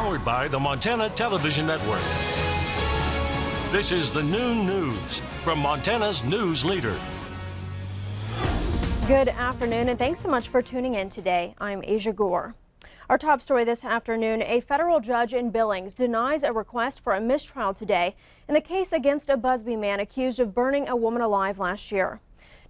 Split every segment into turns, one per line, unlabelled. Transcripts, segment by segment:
Powered by the Montana Television Network. This is the Noon News from Montana's news leader.
Good afternoon, and thanks so much for tuning in today. I'm Asia Gore. Our top story this afternoon, a federal judge in Billings denies a request for a mistrial today in the case against a Busby man accused of burning a woman alive last year.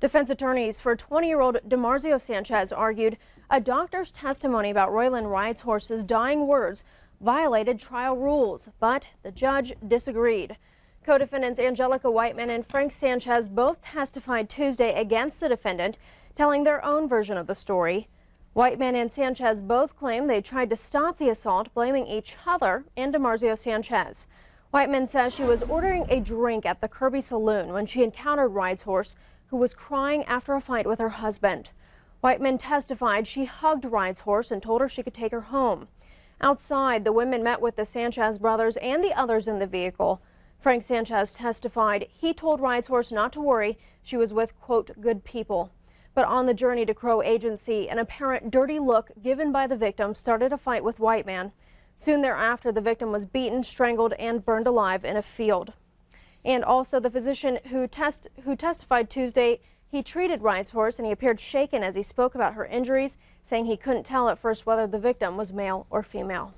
Defense attorneys for 20-year-old DeMarzio Sanchez argued a doctor's testimony about Royland Riot's horse's dying words violated trial rules, but the judge disagreed. Co-defendants Angelica Whiteman and Frank Sanchez both testified Tuesday against the defendant, telling their own version of the story. Whiteman and Sanchez both claim they tried to stop the assault, blaming each other and DeMarzio Sanchez. Whiteman says she was ordering a drink at the Kirby Saloon when she encountered Riot's horse, who was crying after a fight with her husband. Whiteman testified she hugged Riot's horse and told her she could take her home. Outside, the women met with the Sanchez brothers and the others in the vehicle. Frank Sanchez testified he told Riot's horse not to worry, she was with, quote, good people. But on the journey to Crow Agency, an apparent dirty look given by the victim started a fight with Whiteman. Soon thereafter, the victim was beaten, strangled, and burned alive in a field. And also, the physician who testified Tuesday, he treated Riot's horse, and he appeared shaken as he spoke about her injuries, saying he couldn't tell at first whether the victim was male or female.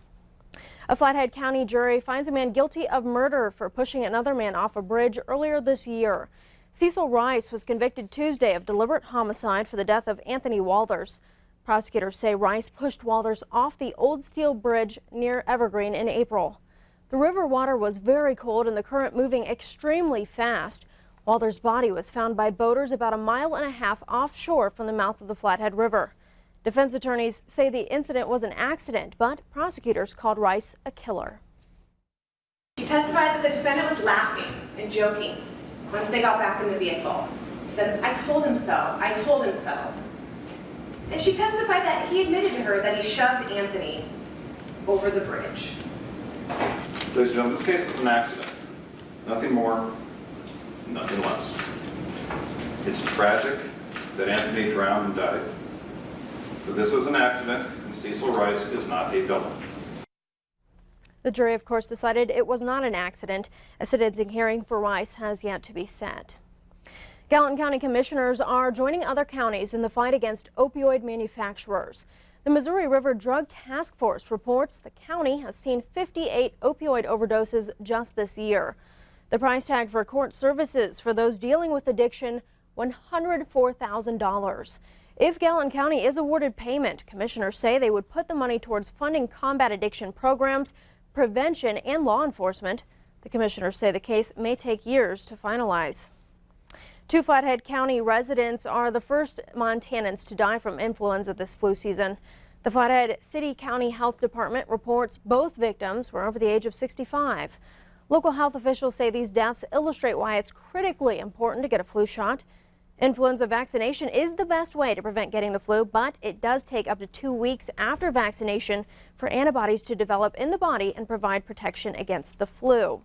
A Flathead County jury finds a man guilty of murder for pushing another man off a bridge earlier this year. Cecil Rice was convicted Tuesday of deliberate homicide for the death of Anthony Walters. Prosecutors say Rice pushed Walters off the old steel bridge near Evergreen in April. The river water was very cold and the current moving extremely fast. Walters' body was found by boaters about 1.5 miles offshore from the mouth of the Flathead River. Defense attorneys say the incident was an accident, but prosecutors called Rice a killer.
She testified that the defendant was laughing and joking once they got back in the vehicle. He said, I told him so, I told him so. And she testified that he admitted to her that he shoved Anthony over the bridge.
Ladies and gentlemen, this case is an accident. Nothing more, nothing less. It's tragic that Anthony drowned and died. But this was an accident, and Cecil Rice is not a villain.
The jury, of course, decided it was not an accident. A sentencing hearing for Rice has yet to be set. Gallatin County commissioners are joining other counties in the fight against opioid manufacturers. The Missouri River Drug Task Force reports the county has seen 58 opioid overdoses just this year. The price tag for court services for those dealing with addiction, $104,000. If Gallatin County is awarded payment, commissioners say they would put the money towards funding combat addiction programs, prevention, and law enforcement. The commissioners say the case may take years to finalize. 2 Flathead County residents are the first Montanans to die from influenza this flu season. The Flathead City County Health Department reports both victims were over the age of 65. Local health officials say these deaths illustrate why it's critically important to get a flu shot. Influenza vaccination is the best way to prevent getting the flu, but it does take up to 2 weeks after vaccination for antibodies to develop in the body and provide protection against the flu.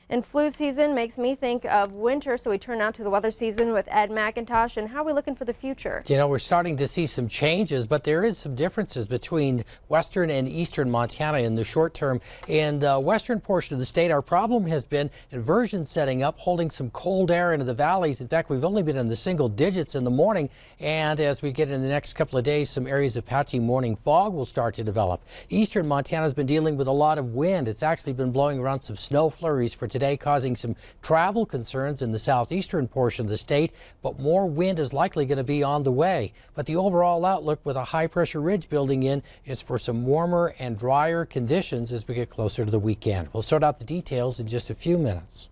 And flu season makes me think of winter, so we turn now to the weather season with Ed McIntosh. And how are we looking for the future?
You know, we're starting to see some changes, but there is some differences between western and eastern Montana in the short term. In the western portion of the state, our problem has been inversion setting up, holding some cold air into the valleys. In fact, we've only been in the single digits in the morning, and as we get in the next couple of days, some areas of patchy morning fog will start to develop. Eastern Montana has been dealing with a lot of wind. It's actually been blowing around some snow flurries for today, causing some travel concerns in the southeastern portion of the state, but more wind is likely going to be on the way. But the overall outlook with a high pressure ridge building in is for some warmer and drier conditions as we get closer to the weekend. We'll sort out the details in just a few minutes.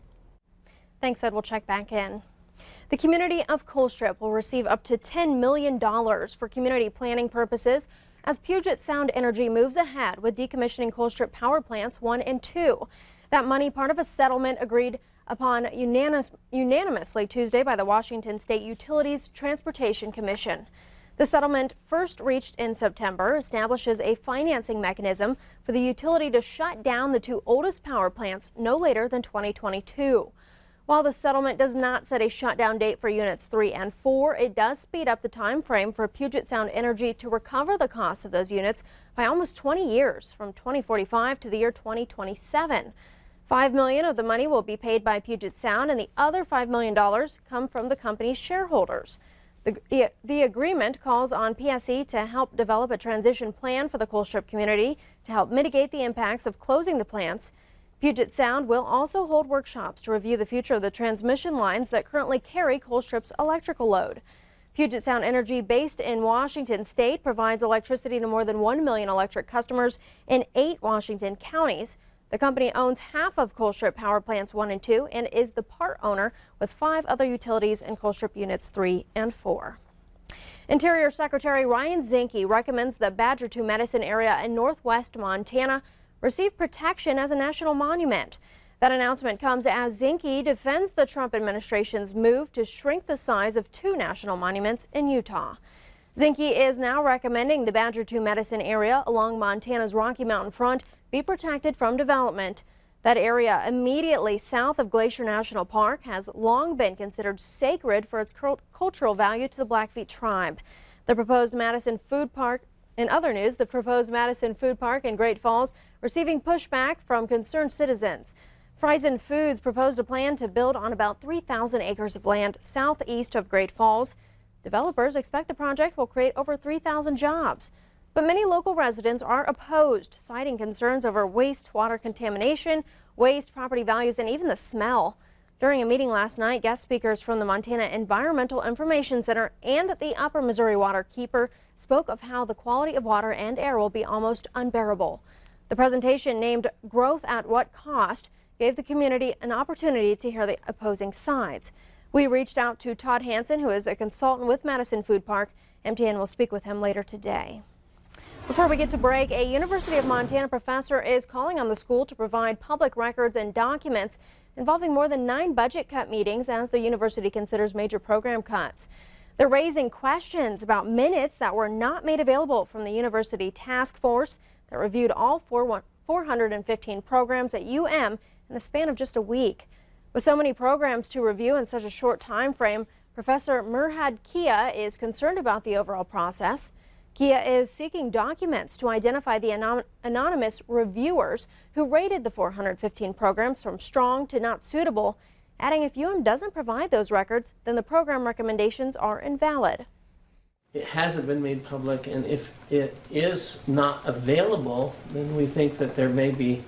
Thanks, Ed. We'll check back in. The community of Colstrip will receive up to $10 million for community planning purposes as Puget Sound Energy moves ahead with decommissioning Colstrip power plants 1 and 2. That money, part of a settlement agreed upon unanimously Tuesday by the Washington State Utilities Transportation Commission. The settlement, first reached in September, establishes a financing mechanism for the utility to shut down the 2 oldest power plants no later than 2022. While the settlement does not set a shutdown date for Units 3 and 4, it does speed up the time frame for Puget Sound Energy to recover the cost of those units by almost 20 years, from 2045 to the year 2027. $5 million of the money will be paid by Puget Sound, and the other $5 million come from the company's shareholders. The agreement calls on PSE to help develop a transition plan for the Colstrip community to help mitigate the impacts of closing the plants. Puget Sound will also hold workshops to review the future of the transmission lines that currently carry Colstrip's electrical load. Puget Sound Energy, based in Washington State, provides electricity to more than 1 million electric customers in 8 Washington counties. The company owns half of Colstrip Power Plants 1 and 2 and is the part owner with 5 other utilities in Colstrip Units 3 and 4. Interior Secretary Ryan Zinke recommends the Badger 2 Medicine area in northwest Montana receive protection as a national monument. That announcement comes as Zinke defends the Trump administration's move to shrink the size of 2 national monuments in Utah. Zinke is now recommending the Badger 2 Medicine area along Montana's Rocky Mountain front be protected from development. That area immediately south of Glacier National Park has long been considered sacred for its cultural value to the Blackfeet tribe. The proposed Madison Food Park In other news, the proposed Madison Food Park in Great Falls receiving pushback from concerned citizens. Friesen Foods proposed a plan to build on about 3,000 acres of land southeast of Great Falls. Developers expect the project will create over 3,000 jobs. But many local residents are opposed, citing concerns over wastewater contamination, waste property values, and even the smell. During a meeting last night, guest speakers from the Montana Environmental Information Center and the Upper Missouri Waterkeeper spoke of how the quality of water and air will be almost unbearable. The presentation, named Growth at What Cost, gave the community an opportunity to hear the opposing sides. We reached out to Todd Hansen, who is a consultant with Madison Food Park. MTN will speak with him later today. Before we get to break, a University of Montana professor is calling on the school to provide public records and documents involving more than 9 budget cut meetings as the university considers major program cuts. They're raising questions about minutes that were not made available from the university task force that reviewed all 415 programs at UM in the span of just a week. With so many programs to review in such a short time frame, Professor Murhad Kia is concerned about the overall process. Kia is seeking documents to identify the anonymous reviewers who rated the 415 programs from strong to not suitable, adding if UM doesn't provide those records, then the program recommendations are invalid.
It hasn't been made public, and if it is not available, then we think that there may be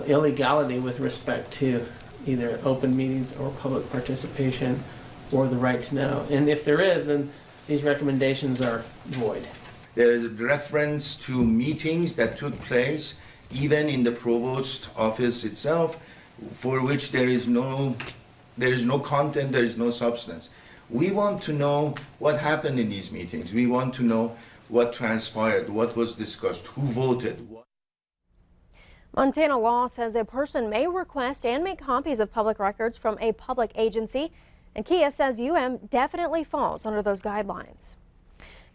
illegality with respect to either open meetings or public participation or the right to know. And if there is, then these recommendations are void.
There is a reference to meetings that took place even in the provost office itself, for which there is no content, there is no substance. We want to know what happened in these meetings. We want to know what transpired, what was discussed, who voted.
Montana law says a person may request and make copies of public records from a public agency, and Kia says UM definitely falls under those guidelines.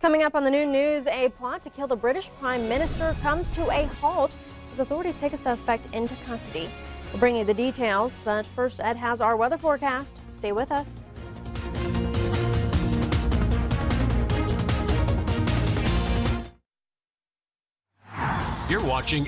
Coming up on the noon news, a plot to kill the British Prime Minister comes to a halt as authorities take a suspect into custody. We'll bring you the details, but first, Ed has our weather forecast. Stay with us.
You're watching